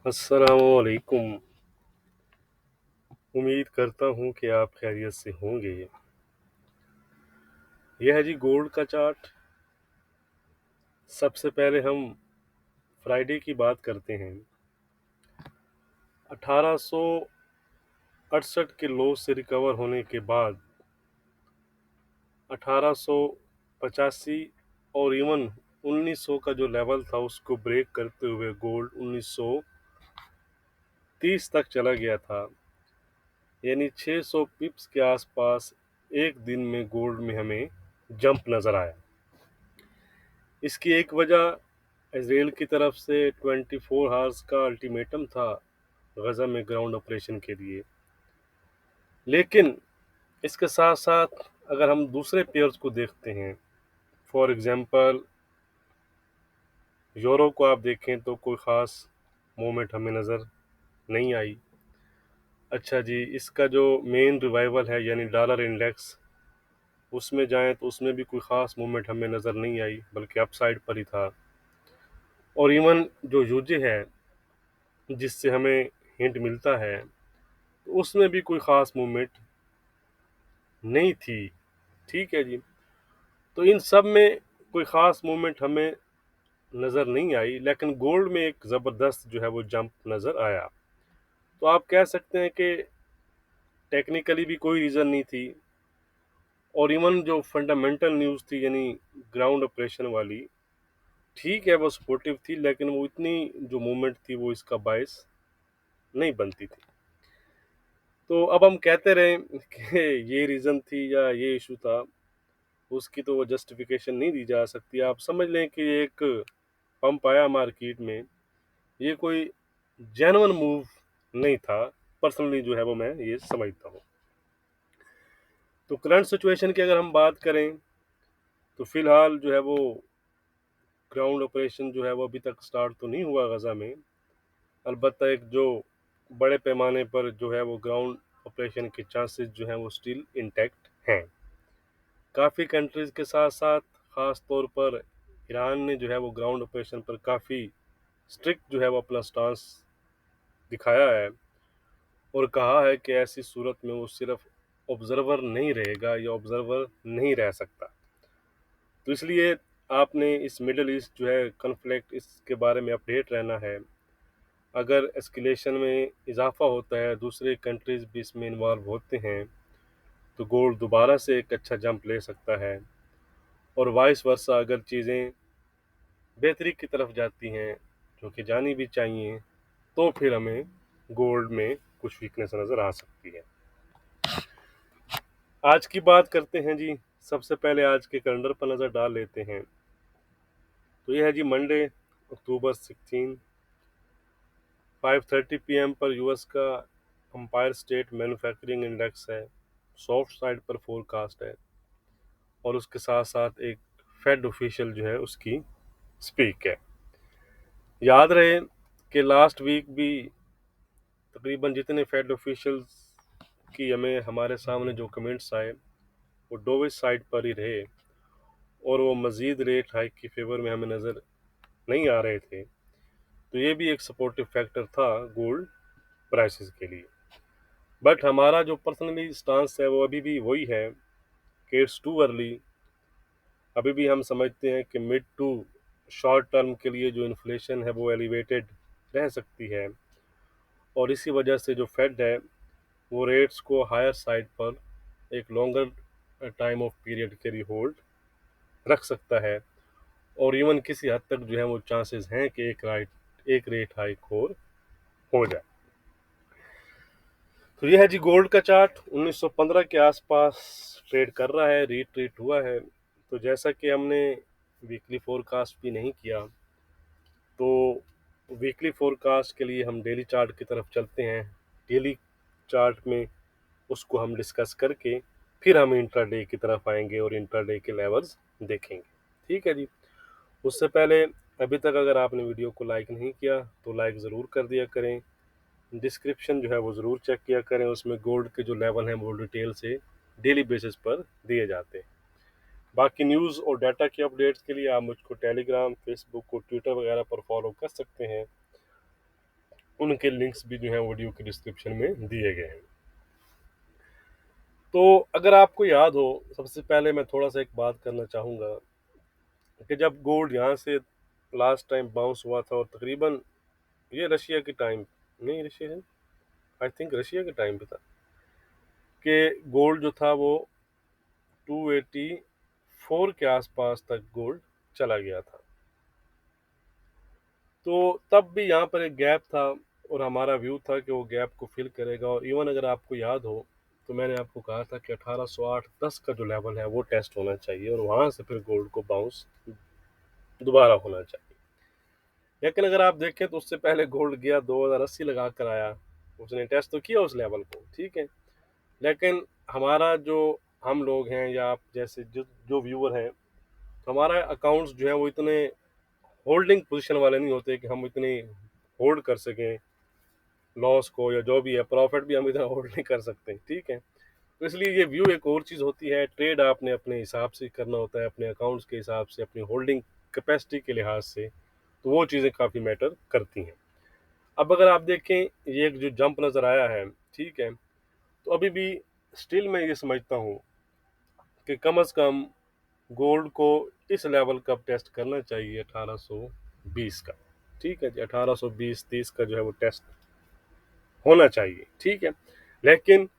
अस्सलामुअलैकुम। उम्मीद करता हूँ कि आप खैरियत से होंगे। यह है जी गोल्ड का चार्ट। सबसे पहले हम फ्राइडे की बात करते हैं। 1868 के लो से रिकवर होने के बाद 1885 और इवन 1900 का जो लेवल था उसको ब्रेक करते हुए गोल्ड 1930 तक चला गया था। यानी 600 पिप्स के आसपास एक दिन में गोल्ड में हमें जंप नज़र आया। इसकी एक वजह इजराइल की तरफ से 24 आवर्स का अल्टीमेटम था गजा में ग्राउंड ऑपरेशन के लिए। लेकिन इसके साथ साथ अगर हम दूसरे पेयर्स को देखते हैं, फॉर एग्जांपल यूरो को आप देखें तो कोई ख़ास मूवमेंट हमें नज़र नहीं आई। अच्छा जी, इसका जो मेन रिवाइवल है यानी डॉलर इंडेक्स, उसमें जाएं तो उसमें भी कोई ख़ास मूवमेंट हमें नज़र नहीं आई, बल्कि अपसाइड पर ही था। और इवन जो यूजे है जिससे हमें हिंट मिलता है, तो उसमें भी कोई ख़ास मूवमेंट नहीं थी। ठीक है जी। तो इन सब में कोई ख़ास मूवमेंट हमें नज़र नहीं आई, लेकिन गोल्ड में एक ज़बरदस्त जो है वो जंप नज़र आया। तो आप कह सकते हैं कि टेक्निकली भी कोई रीज़न नहीं थी, और इवन जो फंडामेंटल न्यूज़ थी यानी ग्राउंड ऑपरेशन वाली, ठीक है वो सपोर्टिव थी, लेकिन वो इतनी जो मूवमेंट थी वो इसका बायस नहीं बनती थी। तो अब हम कहते रहे कि ये रीज़न थी या ये इशू था, उसकी तो वो जस्टिफिकेशन नहीं दी जा सकती। आप समझ लें कि एक पंप आया मार्केट में, ये कोई जेन्युइन मूव नहीं था। पर्सनली जो है वो मैं ये समझता हूँ। तो करंट सिचुएशन की अगर हम बात करें तो फिलहाल जो है वो ग्राउंड ऑपरेशन जो है वो अभी तक स्टार्ट तो नहीं हुआ गजा में। अलबत्ता एक जो बड़े पैमाने पर जो है वो ग्राउंड ऑपरेशन के चांसेस जो हैं वो स्टिल इंटैक्ट हैं। काफ़ी कंट्रीज़ के साथ साथ ख़ास तौर पर ईरान ने जो है वो ग्राउंड ऑपरेशन पर काफ़ी स्ट्रिक्ट जो है वो अपना स्टांस दिखाया है, और कहा है कि ऐसी सूरत में वो सिर्फ ऑब्जर्वर नहीं रहेगा या ऑब्जर्वर नहीं रह सकता। तो इसलिए आपने इस मिडल ईस्ट जो है कन्फ्लिक्ट, इसके बारे में अपडेट रहना है। अगर एस्केलेशन में इजाफा होता है, दूसरे कंट्रीज़ भी इसमें इन्वॉल्व होते हैं, तो गोल्ड दोबारा से एक अच्छा जंप ले सकता है। और वाइस वर्सा अगर चीज़ें बेहतरी की तरफ जाती हैं, जो कि जानी भी चाहिए, तो फिर हमें गोल्ड में कुछ वीकनेस नज़र आ सकती है। आज की बात करते हैं जी। सबसे पहले आज के कैलेंडर पर नज़र डाल लेते हैं। तो ये है जी मंडे, अक्टूबर 16, 5:30 PM पर यूएस का कंपायर स्टेट मैन्युफैक्चरिंग इंडेक्स है, सॉफ्ट साइड पर फोरकास्ट है, और उसके साथ साथ एक फेड ऑफिशियल जो है उसकी स्पीक है। याद रहे कि लास्ट वीक भी तकरीबन जितने फेड ऑफिशियल्स की हमारे सामने जो कमेंट्स आए, वो डोविश साइड पर ही रहे, और वो मज़ीद रेट हाइक की फेवर में हमें नज़र नहीं आ रहे थे। तो ये भी एक सपोर्टिव फैक्टर था गोल्ड प्राइसेस के लिए। बट हमारा जो पर्सनली स्टांस है वो अभी भी वही है कि इट्स टू अर्ली। अभी भी हम समझते हैं कि मिड टू शॉर्ट टर्म के लिए जो इन्फ्लेशन है वो एलिवेटेड रह सकती है, और इसी वजह से जो फेड है वो रेट्स को हायर साइड पर एक लॉन्गर टाइम ऑफ पीरियड के लिए होल्ड रख सकता है। और इवन किसी हद तक जो है वो चांसेस हैं कि एक रेट हाइक और हो जाए। तो ये है जी गोल्ड का चार्ट। 1915 के आसपास ट्रेड कर रहा है, रीट्रेट हुआ है। तो जैसा कि हमने वीकली फोरकास्ट भी नहीं किया, तो वीकली फोरकास्ट के लिए हम डेली चार्ट की तरफ चलते हैं। डेली चार्ट में उसको हम डिस्कस करके फिर हम इंट्राडे की तरफ आएंगे और इंट्राडे के लेवल्स देखेंगे। ठीक है जी। उससे पहले अभी तक अगर आपने वीडियो को लाइक नहीं किया तो लाइक ज़रूर कर दिया करें। डिस्क्रिप्शन जो है वो ज़रूर चेक किया करें, उसमें गोल्ड के जो लेवल हैं वो डिटेल से डेली बेसिस पर दिए जाते हैं। बाकी न्यूज़ और डाटा के अपडेट्स के लिए आप मुझको टेलीग्राम, फेसबुक और ट्विटर वगैरह पर फॉलो कर सकते हैं। उनके लिंक्स भी जो हैं वीडियो के डिस्क्रिप्शन में दिए गए हैं। तो अगर आपको याद हो, सबसे पहले मैं थोड़ा सा एक बात करना चाहूँगा कि जब गोल्ड यहाँ से लास्ट टाइम बाउंस हुआ था, और तकरीबन ये रशिया के टाइम, नहीं रशिया है, आई थिंक रशिया के टाइम पे था कि गोल्ड जो था वो 284 के आसपास तक गोल्ड चला गया था। तो तब भी यहाँ पर एक गैप था, और हमारा व्यू था कि वो गैप को फिल करेगा। और इवन अगर आपको याद हो तो मैंने आपको कहा था कि 1808-10 का जो लेवल है वो टेस्ट होना चाहिए, और वहाँ से फिर गोल्ड को बाउंस दोबारा होना चाहिए। लेकिन अगर आप देखें तो उससे पहले गोल्ड गया 2080 लगा कर आया, उसने टेस्ट तो किया उस लेवल को, ठीक है। लेकिन हमारा जो, हम लोग हैं या आप जैसे जो जो व्यूअर हैं, तो हमारा अकाउंट्स जो है वो इतने होल्डिंग पोजीशन वाले नहीं होते कि हम इतनी होल्ड कर सकें लॉस को, या जो भी है प्रॉफिट भी हम इतना होल्ड नहीं कर सकते, ठीक है। तो इसलिए ये व्यू एक और चीज़ होती है, ट्रेड आपने अपने हिसाब से करना होता है, अपने अकाउंट्स के हिसाब से, अपनी होल्डिंग कैपेसिटी के लिहाज से। तो वो चीज़ें काफ़ी मैटर करती हैं। अब अगर आप देखें, ये एक जो जंप नज़र आया है, ठीक है, तो अभी भी स्टिल मैं ये समझता हूँ कि कम अज़ कम गोल्ड को इस लेवल का टेस्ट करना चाहिए, 1820 का, ठीक है जी, 1820-30 का जो है वो टेस्ट होना चाहिए, ठीक है। लेकिन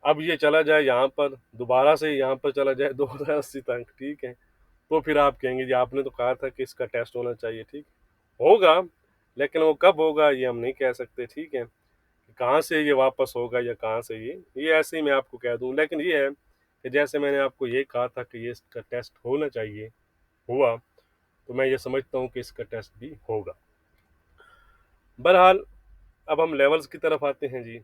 अब ये चला जाए यहाँ पर, दोबारा से यहाँ पर चला जाए 2080 तक, ठीक है, तो फिर आप कहेंगे जी आपने तो कहा था कि इसका टेस्ट होना चाहिए, ठीक होगा, लेकिन वो कब होगा ये हम नहीं कह सकते, ठीक है। कहाँ से ये वापस होगा या कहाँ से ये ऐसे ही मैं आपको कह दूं। लेकिन ये है कि जैसे मैंने आपको ये कहा था कि ये इसका टेस्ट होना चाहिए, हुआ, तो मैं ये समझता हूँ कि इसका टेस्ट भी होगा। बहरहाल, अब हम लेवल्स की तरफ आते हैं जी।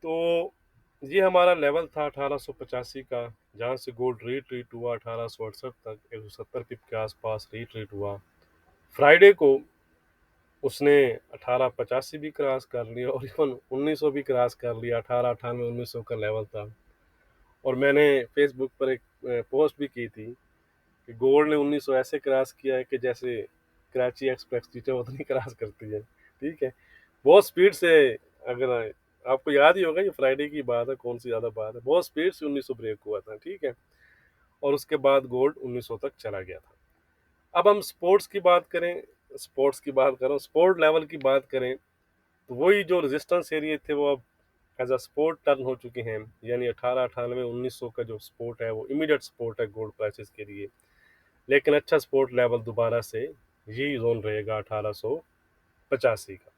तो ये हमारा लेवल था 1885 का, जहाँ से गोल्ड रीट्रीट हुआ 1868 तक, 170 पिप के आसपास रीट्रीट हुआ। फ्राइडे को उसने 1885 भी क्रॉस कर लिया, और इवन 1900 भी क्रॉस कर लिया। 1898 1900 का लेवल था। और मैंने फेसबुक पर एक पोस्ट भी की थी कि गोल्ड ने 1900 ऐसे क्रॉस किया है कि जैसे कराची एक्सप्रेस चीटें उतनी क्रॉस करती है, ठीक है, बहुत स्पीड से। अगर आपको याद ही होगा, ये फ्राइडे की बात है, कौन सी ज़्यादा बात है, बहुत स्पीड से 1900 ब्रेक हुआ था, ठीक है। और उसके बाद गोल्ड 1900 तक चला गया था। अब हम स्पोर्ट्स की बात करें, स्पोर्ट्स की बात करो, स्पोर्ट लेवल की बात करें, तो वही जो रेजिस्टेंस एरिया थे वो अब एज अ स्पोर्ट टर्न हो चुके हैं। यानी 1898 1900 का जो स्पोर्ट है वो इमीडिएट स्पोर्ट है गोल्ड प्राइसेस के लिए। लेकिन अच्छा स्पोर्ट लेवल दोबारा से यही जोन रहेगा 1885 का।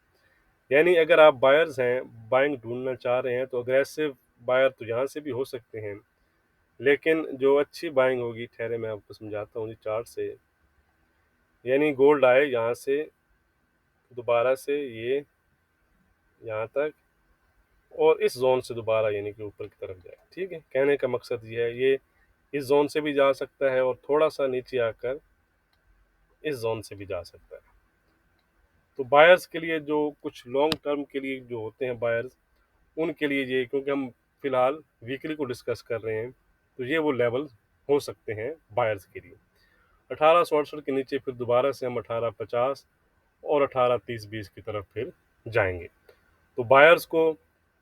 यानी अगर आप बायर्स हैं, बाइंग ढूंढना चाह रहे हैं, तो अग्रेसिव बायर तो यहाँ से भी हो सकते हैं, लेकिन जो अच्छी बाइंग होगी, ठहरे मैं आपको समझाता हूँ जी चार्ट से। यानी गोल्ड आए यहाँ से दोबारा से ये यहाँ तक, और इस जोन से दोबारा यानी कि ऊपर की तरफ जाए, ठीक है। कहने का मकसद ये है, ये इस जोन से भी जा सकता है, और थोड़ा सा नीचे आकर इस जोन से भी जा सकता है। तो बायर्स के लिए, जो कुछ लॉन्ग टर्म के लिए जो होते हैं बायर्स, उनके लिए ये, क्योंकि हम फिलहाल वीकली को डिस्कस कर रहे हैं, तो ये वो लेवल हो सकते हैं बायर्स के लिए। 1868 के नीचे फिर दोबारा से हम 1850 और 1830-20 की तरफ फिर जाएंगे। तो बायर्स को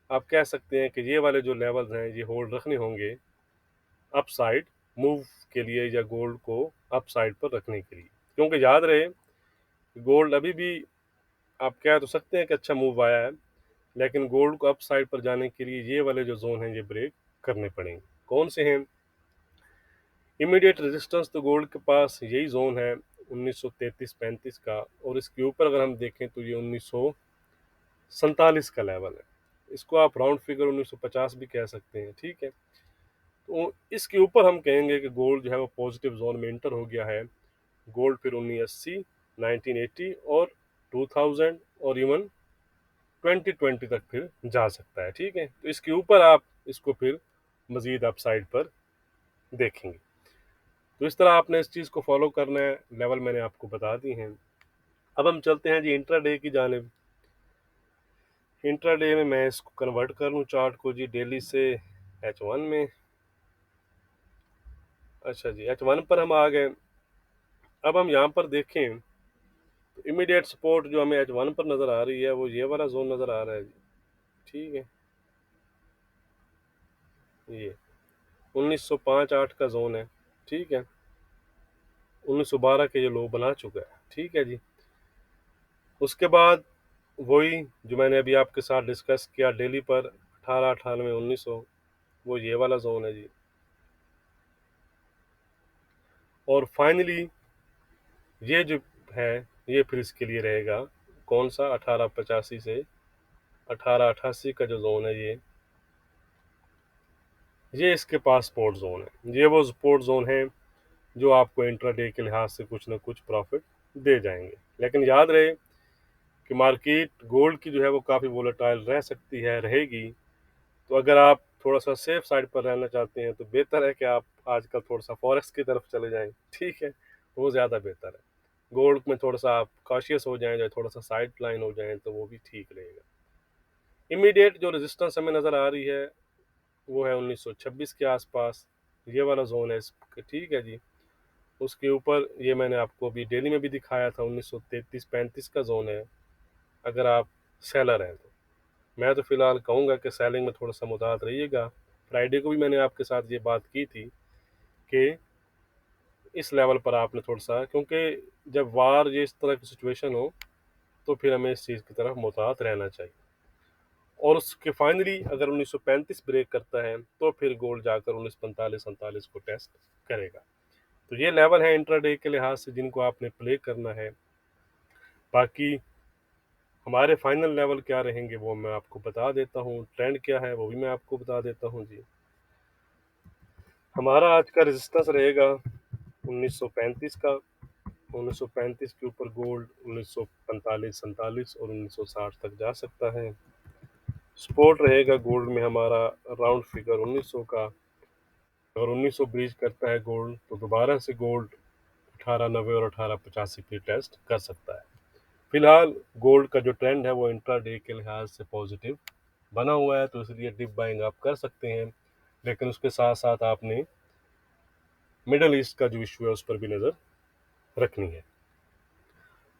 आप कह सकते हैं कि ये वाले जो लेवल्स हैं ये होल्ड रखने होंगे अपसाइड मूव के लिए, या गोल्ड को अपसाइड पर रखने के लिए। क्योंकि याद रहे, गोल्ड अभी भी आप कह तो सकते हैं कि अच्छा मूव आया है, लेकिन गोल्ड को अपसाइड पर जाने के लिए ये वाले जो जोन हैं ये ब्रेक करने पड़ेंगे। कौन से हैं? इमीडिएट रेजिस्टेंस तो गोल्ड के पास यही जोन है 1933-35 का, और इसके ऊपर अगर हम देखें तो ये 1947 का लेवल है। इसको आप राउंड फिगर 1950 भी कह सकते हैं, ठीक है। तो इसके ऊपर हम कहेंगे कि गोल्ड जो है वो पॉजिटिव जोन में इंटर हो गया है। गोल्ड फिर 1980, 1980 और 2000 और इवन 2020 तक फिर जा सकता है, ठीक है। तो इसके ऊपर आप इसको फिर मजीद अपसाइड पर देखेंगे। तो इस तरह आपने इस चीज़ को फॉलो करना है। लेवल मैंने आपको बता दी हैं। अब हम चलते हैं जी इंट्राडे की जानिब। इंट्राडे में मैं इसको कन्वर्ट कर लूँ चार्ट को जी डेली से H1 में। अच्छा जी, H1 पर हम आ गए। अब हम यहाँ पर देखें तो इमीडिएट सपोर्ट जो हमें H1 पर नज़र आ रही है वो ये वाला जोन नज़र आ रहा है जी। ठीक है, ये 1905-8 का जोन है। ठीक है, 1912 के ये लो बना चुका है। ठीक है जी। उसके बाद वही जो मैंने अभी आपके साथ डिस्कस किया डेली पर 1898-1900, वो ये वाला जोन है जी। और फाइनली ये जो है ये फिर इसके लिए रहेगा कौन सा, 1885 से 1888 का जो जोन है ये इसके पास सपोर्ट जोन है। ये वो सपोर्ट जोन है जो आपको इंट्राडे के लिहाज से कुछ ना कुछ प्रॉफिट दे जाएंगे। लेकिन याद रहे कि मार्केट गोल्ड की जो है वो काफ़ी वोलेटाइल रह सकती है, रहेगी। तो अगर आप थोड़ा सा सेफ साइड पर रहना चाहते हैं तो बेहतर है कि आप आजकल थोड़ा सा फॉरेक्स की तरफ चले जाएं। ठीक है, वो ज़्यादा बेहतर है। गोल्ड में थोड़ा सा आप कॉशियस हो जाएं, जो थोड़ा सा साइड लाइन हो जाएं, तो वो भी ठीक रहेगा। इमीडिएट जो रेजिस्टेंस हमें नज़र आ रही है वो है 1926 के आसपास, ये वाला जोन है इसका। ठीक है जी। उसके ऊपर ये मैंने आपको अभी डेली में भी दिखाया था, 1933-35 का जोन है। अगर आप सेलर हैं तो मैं तो फिलहाल कहूँगा कि सेलिंग में थोड़ा सा मुताहत रहिएगा। फ्राइडे को भी मैंने आपके साथ ये बात की थी कि इस लेवल पर आपने थोड़ा सा, क्योंकि जब वार ये इस तरह की सिचुएशन हो तो फिर हमें इस चीज़ की तरफ मुताहत रहना चाहिए। और उसके फाइनली अगर 1935 ब्रेक करता है तो फिर गोल्ड जाकर 1945-47 को टेस्ट करेगा। तो ये लेवल है इंट्राडे के लिहाज से जिनको आपने प्ले करना है। बाकी हमारे फाइनल लेवल क्या रहेंगे वो मैं आपको बता देता हूँ, ट्रेंड क्या है वो भी मैं आपको बता देता हूँ जी। हमारा आज का रेजिस्टेंस रहेगा 1935 का। 1935 के ऊपर गोल्ड 1945-47 और 1960 तक जा सकता है। सपोर्ट रहेगा गोल्ड में हमारा राउंड फिगर 1900 का। अगर 1900 ब्रीच करता है गोल्ड तो दोबारा से गोल्ड 1890 और 1885 की टेस्ट कर सकता है। फिलहाल गोल्ड का जो ट्रेंड है वो इंट्रा डे के लिहाज से पॉजिटिव बना हुआ है, तो इसलिए डिप बाइंग आप कर सकते हैं। लेकिन उसके साथ साथ आपने मिडल ईस्ट का जो इशू है उस पर भी नज़र रखनी है।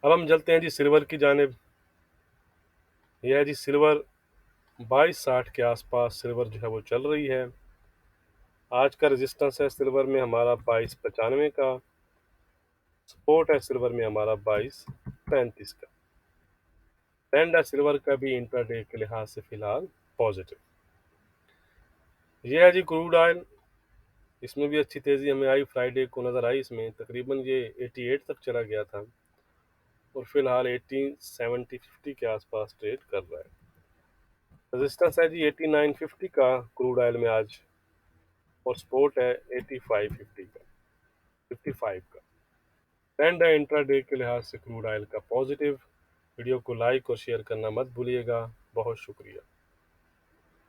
अब हम चलते हैं जी सिल्वर की जानिब। यह है जी सिल्वर 2260 के आसपास सिल्वर जो है वो चल रही है। आज का रेजिस्टेंस है सिल्वर में हमारा 2295 का। सपोर्ट है सिल्वर में हमारा 2235 का। ट्रेंड है सिल्वर का भी इंट्राडे के लिहाज से फिलहाल पॉजिटिव। ये है जी क्रूड ऑयल। इसमें भी अच्छी तेज़ी हमें आई, फ्राइडे को नज़र आई। इसमें तकरीबन ये 88 तक चला गया था और फिलहाल 1870-50 के आसपास ट्रेड कर रहा है। रेजिस्टेंस है जी 8950 का क्रूड ऑयल में आज, और सपोर्ट है 8550 का, 55 का। ट्रेंड है इंट्राडे के लिहाज से क्रूड ऑयल का पॉजिटिव। वीडियो को लाइक और शेयर करना मत भूलिएगा। बहुत शुक्रिया।